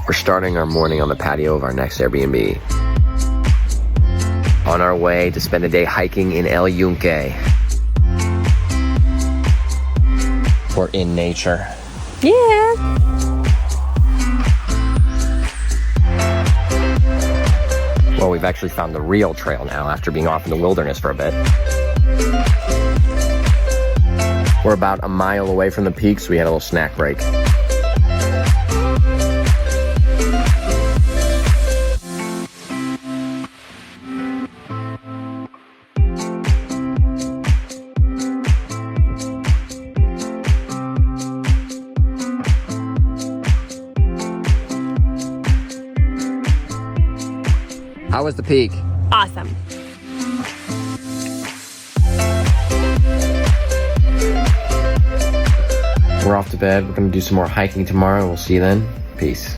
We're starting our morning on the patio of our next Airbnb. On our way to spend a day hiking in El Yunque. We're in nature. Yeah. Well, we've actually found the real trail now after being off in the wilderness for a bit. We're about a mile away from the peak, so we had a little snack break. How was the peak? Awesome. We're off to bed. We're gonna do some more hiking tomorrow. We'll see you then. Peace.